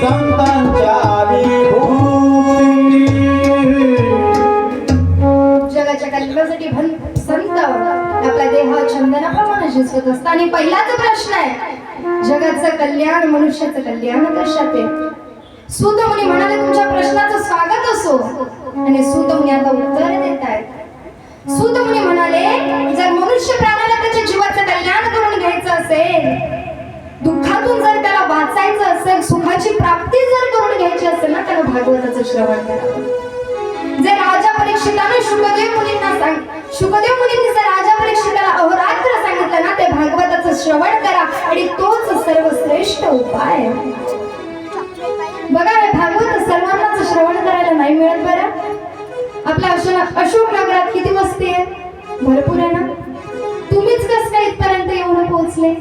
संतांच्या विभूती जगाच्या कल्याणासाठी संत आपला देह चंदनाप्रमाणे शिजवत असतात. आणि पहिलाच प्रश्न आहे, जगाचं कल्याण मनुष्याचं कल्याण कशात आहे? सूत मुनी म्हणाले तुमच्या प्रश्नाचं स्वागत असो. आणि सूत मुनी आता उत्तर देत आहेत. सूत मुनी म्हणाले जर मनुष्य प्राण्याला त्याच्या जीवाचं कल्याण करून घ्यायचं असेल, दुःखातून जर त्याला वाचायचं असेल, सुखाची प्राप्ती जर करून घ्यायची असेल ना, त्याला भागवताचं श्रवण करावं. जे राजा परीक्षिताने शुकदेव मुनींनी जर राजा परीक्षिताला अहोरात्र सांगितलं ना, ते भागवताचं श्रवण करा आणि तोच सर्वश्रेष्ठ उपाय. बघा हे भागवत सर्वांनाच श्रवण करायला नाही मिळत बरं. आपल्या अशोक नगरात किती वस्ती आहे? भरपूर आहे ना. तुम्हीच कस काय इथपर्यंत येऊन पोहोचले?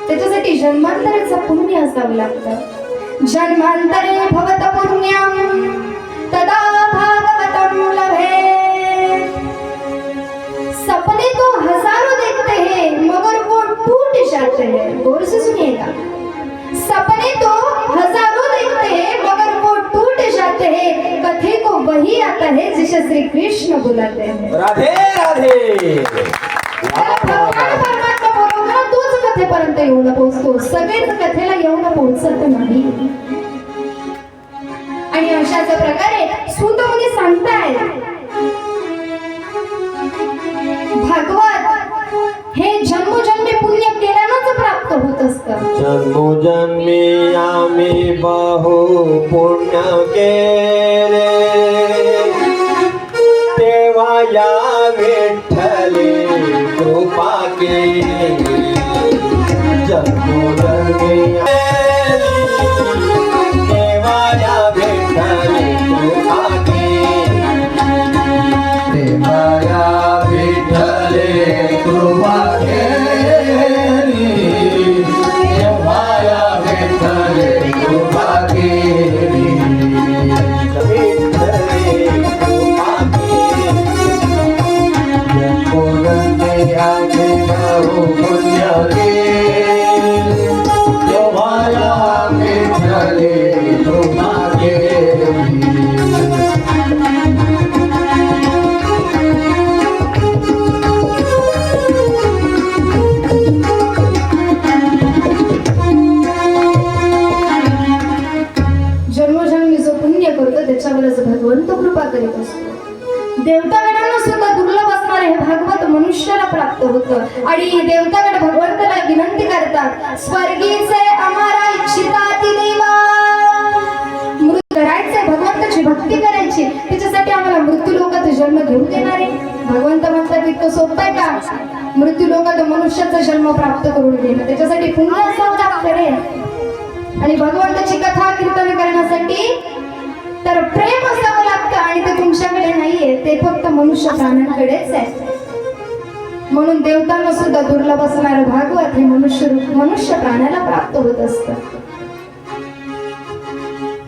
त्याच्यासाठी जन्मांतरेचं पुण्य असावं लागतं. जन्मांतरे भवत पुण्यम तदा भागवतम लभे. सपने तो हजारों देखते हैं मगर वो टूट जाते हैं. गौर से सुनिएगा. सपने तो हजारों देखते हैं मगर वो टूट जाते हैं. कथे को वही आता है जिसे श्री कृष्ण बुलाते हैं. राधे राधे. परमात्मा बरोबर तोच कथेपर्यंत येऊन पोहोचतो. सगळेच कथेला येऊन पोहोचत नाही. आणि अशाच प्रकारे सूत मुनी सांगतायत भागवत हे जन्मोजन्मी पुण्य केल्यानंच प्राप्त होत असतं. जन्मोजन्मी आम्ही बहु पुण्य केले, तेव्हा या विठ्ठले कृपा केली. जन्मोजन्मी तेव्हा या विठ्ठले कृपा केली, तेव्हा या विठ्ठले कृपा केली, तेव्हा या विठ्ठले कृपा केली. विठ्ठले कृपा केली. जन्मोजन्मी आम्ही बहु पुण्य केले, तेव्हा या विठ्ठले कृपा केली. जन्मोजन्मी जो पुण्य करतो त्याच्यावरच भगवंत कृपा करीत असतो. देवतागणांना सुद्धा दुर्लभ असणारे हे भागवत मनुष्याला प्राप्त होतं. आणि देवतागण भगवंताला विनंती करतात, स्वर्गीचे आम्हाला इच्छिताती देवा. मृत्यू करायचंय, भगवंताची भक्ती करायची, त्याच्यासाठी आम्हाला मृत्यू लोकात जन्म घेऊन देणारे. भगवंत म्हणतात इतकं सोपं आहे का मृत्यू लोकात मनुष्याचा जन्म प्राप्त करून घेणं? त्याच्यासाठी पुण्य असावं लागतं रे. आणि भगवंताची कथा कीर्तन करण्यासाठी तर प्रेम असावं लागतं. आणि ते तुमच्याकडे नाहीये, ते फक्त मनुष्य प्राण्यांकडेच आहे. म्हणून देवतांना सुद्धा दुर्लभ असणारं भागवत हे मनुष्य प्राण्याला प्राप्त होत असतं.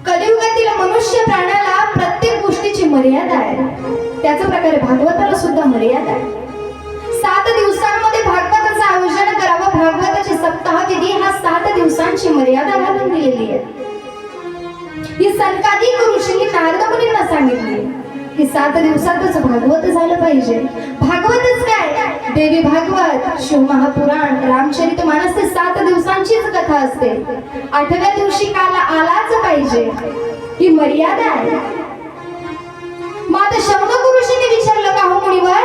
कलियुगातील मनुष्य प्राण्याला प्रत्येक गोष्टीची मर्यादा आहे. त्याच प्रकारे भागवताला सुद्धा मर्यादा आहे. 7 दिवसांमध्ये भागवताचं आयोजन करावं. भागवताची सप्ताह विधी हा 7 दिवसांची मर्यादा घालून दिलेली आहे. ही सनकादिक ऋषींनी नारद मुनींना सांगितली की 7 दिवसातच भागवत झालं पाहिजे. भागवतच काय, देवी भागवत, शिवमहापुराण, रामचरितमानस हे 7 दिवसांचीच कथा असते. 8व्या दिवशी काल आलाच पाहिजे, ही मर्यादा आहे. मग आता शौनक ऋषींनी विचारलं का हो मुनीवर,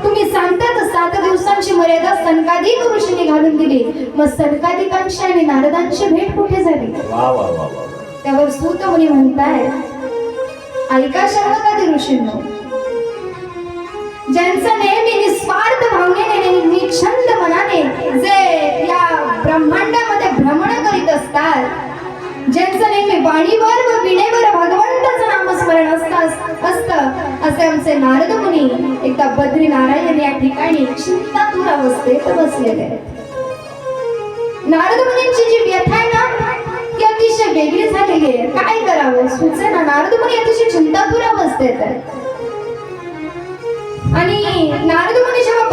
तुम्ही सांगतात 7 दिवसांची मर्यादा सनकादिक ऋषींनी घालून दिली, मग सनकादिकांची आणि नारदांची भेट कुठे झाली? वा वा वा वा. त्यावर सूत मुनी म्हणतायत, ऐका शौनकादी ऋषींनो, ज्यांचं नेहमी निस्वार्थ भावनेने निछंद मनाने जे या ब्रह्मांडामध्ये भ्रमण करीत असतात, ज्यांचं नेहमी वाणीवर व विणेवर भगवंताचं नामस्मरण असतं, असे आमचे नारद मुनी एकदा बद्रीनारायण या ठिकाणी चिंतातूर अवस्थेत बसलेले आहेत. नारद मुनींची जी व्यथा आहे ना ती अतिशय वेगळी झालेली आहे. काय करावं सुचेना. नारद मुनी अतिशय चिंतातूर अवस्थेत आहेत. आणि नारद मुनी जेव्हा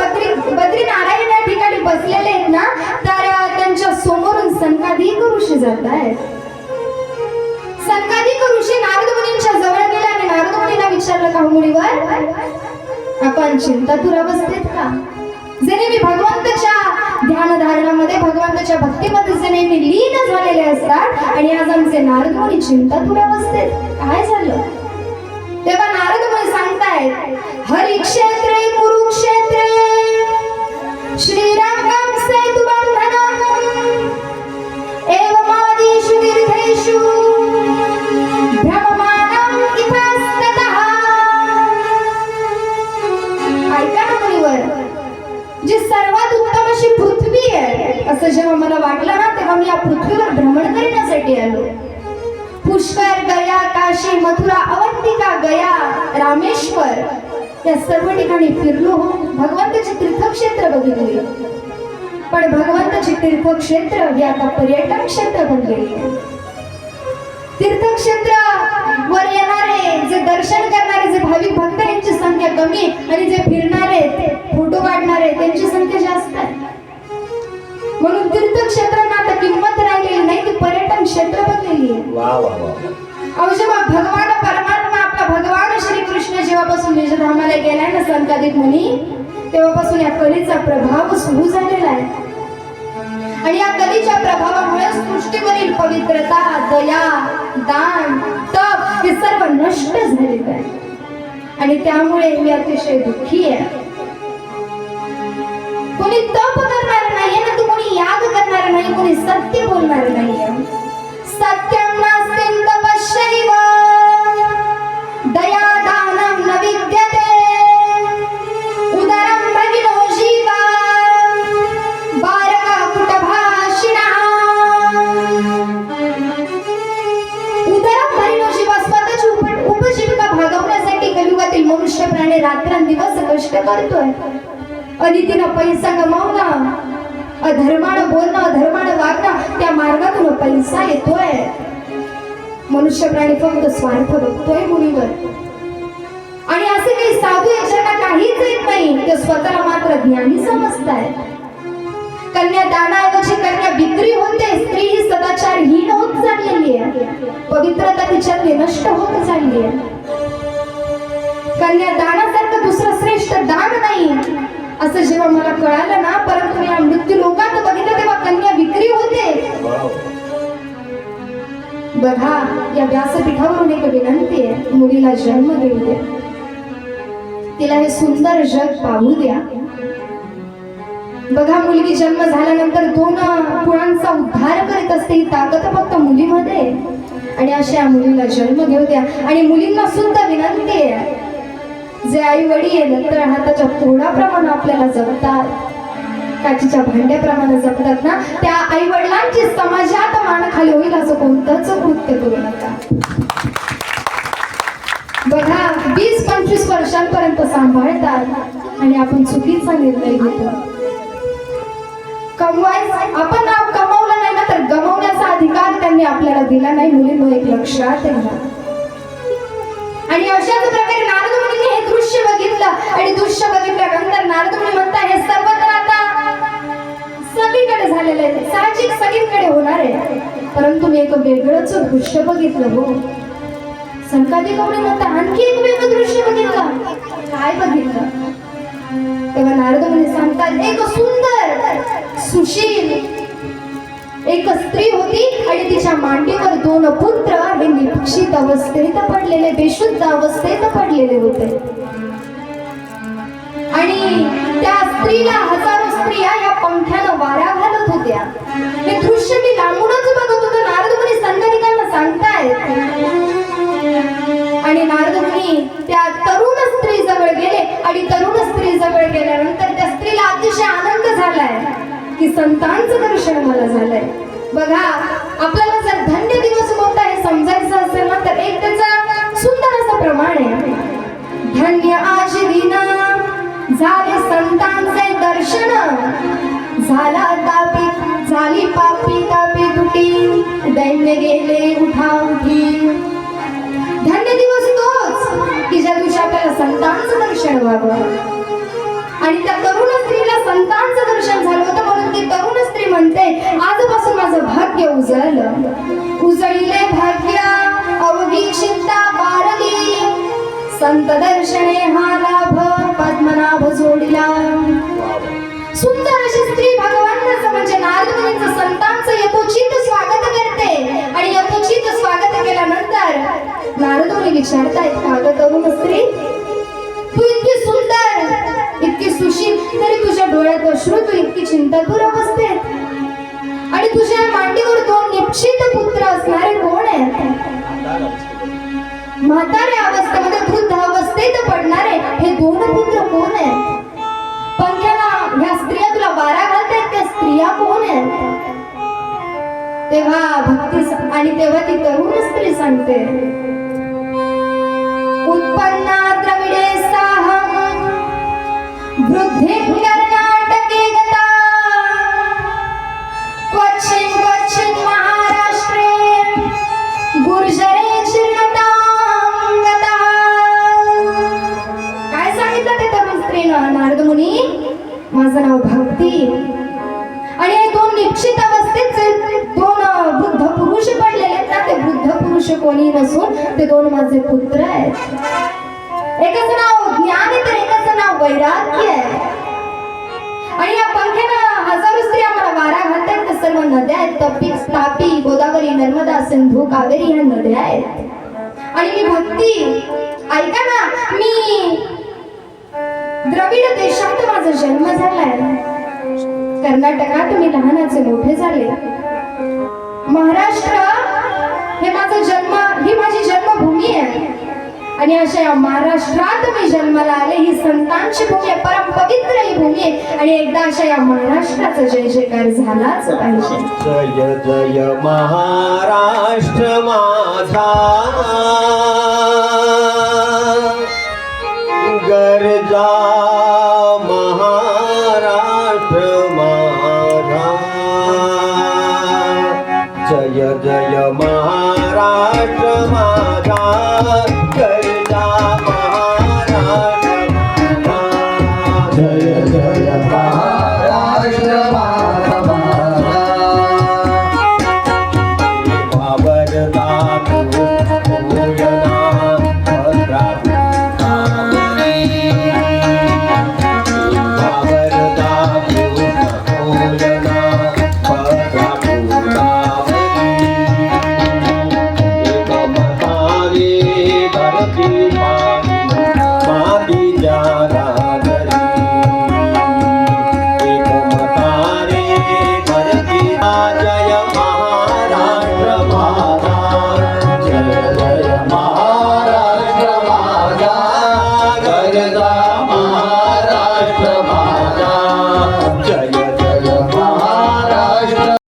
बद्रीनारायण या ठिकाणी बसलेले आहेत ना, तर त्यांच्या समोरून सनकादिक ऋषी जात आहेत. सनकादिक ऋषी नारद मुनींच्या जवळ गेले आणि नारद मुनींना विचारलं, का मुनीवर आपण चिंतातुर अवस्थेत का? जे नेहमी भगवंताच्या ध्यान धारणामध्ये भगवंताच्या भक्तीमध्ये जे नेहमी लीन झालेले असतात आणि आज आमचे नारद मुनी चिंतातुर अवस्थेत काय झालं? तेव्हा नारद मुनी सांगतायत, हरिक्षेत्रे कुरुक्षेत्रे श्रीरंगम सेतुबंधनम एवमादिषु तीर्थेषु भ्रममाणं इतस्ततः. ऐका ना मुनीवर, जी सर्वात उत्तम अशी पृथ्वी आहे असं जेव्हा मला वाटलं ना, तेव्हा मी या पृथ्वीवर भ्रमण करण्यासाठी आलो. पुष्कर, गया, काशी, मथुरा, अवंतिका, गया, रामेश्वर या सर्व ठिकाणी फिरलो, भगवंताची तीर्थक्षेत्र बघितली. पण भगवंताची तीर्थक्षेत्र ही आता पर्यटन क्षेत्र बनलेली आहे. तीर्थक्षेत्र वर येणारे, जे दर्शन करणारे, जे भाविक भक्त यांची संख्या कमी आणि जे फिरणारे, फोटो काढणारे त्यांची संख्या जास्त आहे. म्हणून तीर्थक्षेत्रांना आता किंमत राहिलेली नाही, ती पर्यटन क्षेत्र बनलेली आहे. अहो, जेव्हा भगवान परमात्मा आपला भगवान श्रीकृष्ण जेव्हापासून निजधामाला गेलाय ना संकादिक मुनी, तेव्हापासून या कलीचा प्रभाव सुरू झालेला आहे. आणि या कलीच्या प्रभावामुळे सृष्टीवरील पवित्रता, दया, दान, तप हे सर्व नष्ट झालेलं आहे. आणि त्यामुळे मी अतिशय दुःखी आहे. कोणी तप करणार नाहीये ना, तू कोणी याग करणार नाही, कोणी सत्य बोलणार नाहीये. सत्यं नास्ति तपश्चैव दया दानं न विद्यते उदरं भगिनो जीवा बारका कुटभाषिणः. उदरं भगिनो जीवा, स्वतःची उपजीविका भागवण्यासाठी कलियुगातील मनुष्य प्राणी रात्रंदिवस कष्ट करतोय. अनितीनं पैसा कमावणं, अधर्मानं बोलणं, अधर्मानं वागणं, त्या मार्गातून पैसा येतोय. मनुष्य प्राणी फक्त स्वार्थ बघतोय मुलीवर. आणि असे काही साधू याच्याला काहीच येत नाही, ते स्वतःला मात्र ज्ञानी समजतायत. कन्या दानाऐवजी कन्या विक्री होते. स्त्री ही सदाचारहीन होत चाललेली आहे, पवित्रता तिच्यातली नष्ट होत चालली आहे. कन्या दानासारखं दुसरं श्रेष्ठ दान नाही असं जेव्हा मला कळालं ना, परंतु या मृत्यू लोकात बघितलं तेव्हा कन्या विक्री होते. बघा, या व्यासपीठावरून एक विनंती आहे, मुलीला जन्म देऊ द्या, तिला हे सुंदर जग पाहू द्या. बघा, मुलगी जन्म झाल्यानंतर 2 कुळांचा उद्धार करीत असते, ही ताकद फक्त मुलीमध्ये. आणि अशा मुलीला जन्म घेऊ द्या. आणि मुलींना सुद्धा विनंती आहे, जे आई वडील तर हाताच्या पोळाप्रमाणे आपल्याला जपतात, काचीच्या भांड्याप्रमाणे जपतात ना, त्या आई वडिलांची समाजात मान खाली होईल असं कोणतंच कृत्य करू नका. बघा, 20-25 वर्षांपर्यंत सांभाळतात आणि आपण चुकीचा निर्णय घेतो. आपण नाव कमवलं नाही ना, तर गमावण्याचा अधिकार त्यांनी आपल्याला दिला नाही. मुलींनो, एक लक्षात घ्या. आणि अशाच प्रकारे नारद मुनींनी हे दृश्य बघितलं. आणि दृश्य बघितल्यानंतर नारद मुनी म्हणतात, हे सर्व तर आता सगळीकडे झालेलं आहे, साहजिक सगळीकडे होणार आहे. परंतु मी एक वेगळंच दृश्य बघितलं. हो, संकादिक मुनी म्हणतात, आणखी एक वेगळं दृश्य बघितलं. काय बघितलं? तेव्हा नारद मुनी सांगतात, एक सुंदर सुशील एक स्त्री होती आणि तिच्या मांडीवर 2 पुत्र हे निपक्षित अवस्थेत पडलेले, बेशुद्ध अवस्थेत पडलेले होते. आणि त्या स्त्रीला हजारो स्त्रिया या पंख्यानं वारा घालत होत्या. हे दृश्य मी लांबूनच बघत होतो. नारद मुनी संकादिकांना सांगतायत. आणि नारद मुनी त्या तरुण स्त्री जवळ गेले. आणि तरुण स्त्री जवळ गेल्यानंतर त्या स्त्रीला अतिशय आनंद झालाय की संतांचं दर्शन मला झालंय. बघा, आपल्याला जर धन्य दिवस कोणता हे समजायचं असेल ना, तर एक त्याचा सुंदर असं प्रमाण आहे. धन्य आज दिन झाले संतांचे दर्शन, झाला तापी झाली पापी तापी तुटी, दैन्य गेले उठा उठी. धन्य दिवस तोच की ज्या दिवशी आपल्याला संतांचं दर्शन व्हावं. आणि त्या तरुण स्त्रीला संतांचं दर्शन झालं होतं, म्हणून ती तरुण स्त्री म्हणते, आजपासून माझं भाग्य उजळलं. उजळले भाग्य कोणी विचारतायत का ग तरुण स्त्री, तू इतकी सुंदर इतकी सुशील तरी तुझ्या डोळ्यात अश्रू, तू इतकी चिंतातूर अवस्थेत आणि तुझ्या मांडीवर दोन निश्चित पुत्र असणारे कोण आहेत? म्हाताऱ्या अवस्थेमध्ये वृद्ध अवस्थेत पडणारे हे दोन पुत्र कोण आहेत? पंख्याला ह्या स्त्रिया तुला वारा घालतायत त्या स्त्रिया कोण आहेत? तेव्हा भक्ती आणि तेव्हा ती तरुण स्त्री सांगते, उत्पन्ना द्रविडे साहम वृद्धि कर्नाटके गता क्वचिन क्वचिन महाराष्ट्रे गुर्जरे जीर्णतां गता. काय सांगितलं ते तरुण स्त्रीनं? नारद मुनी, माझं नाव भक्ती आणि हे दोन निश्चित अवस्थेचे दोन वृद्ध पुरुष पडलेले आहेत ना, ते वृद्ध पुरुष कोणी नसून ते दोन माझे पुत्र आहेत. एकाचं नाव ज्ञान आहे तर एकाचं नाव वैराग्य आहे. आणि या पंख्यानं हजारो स्त्री आम्हाला वारा घालतात. त्या सर्व नद्या आहेत, तापी, गोदावरी, नर्मदा, सिंधू, कावेरी ह्या नद्या आहेत. आणि मी भक्ती, ऐका ना, मी द्रविड देशात माझा जन्म झालाय. कर्नाटकात मी लहानाचे मोठे झाले. महाराष्ट्र हे माझा जन्म, ही माझी जन्मभूमी आहे. आणि अशा या महाराष्ट्रात मी जन्माला आले. ही संतांची भूमी आहे, परम पवित्र ही भूमी आहे. आणि एकदा अशा या महाराष्ट्राचा जय जयकार झालाच पाहिजे. जय जय महाराष्ट्र माझा, गरजा महाराष्ट्र माझा. जय जय महाराष्ट्र माझा, गरजा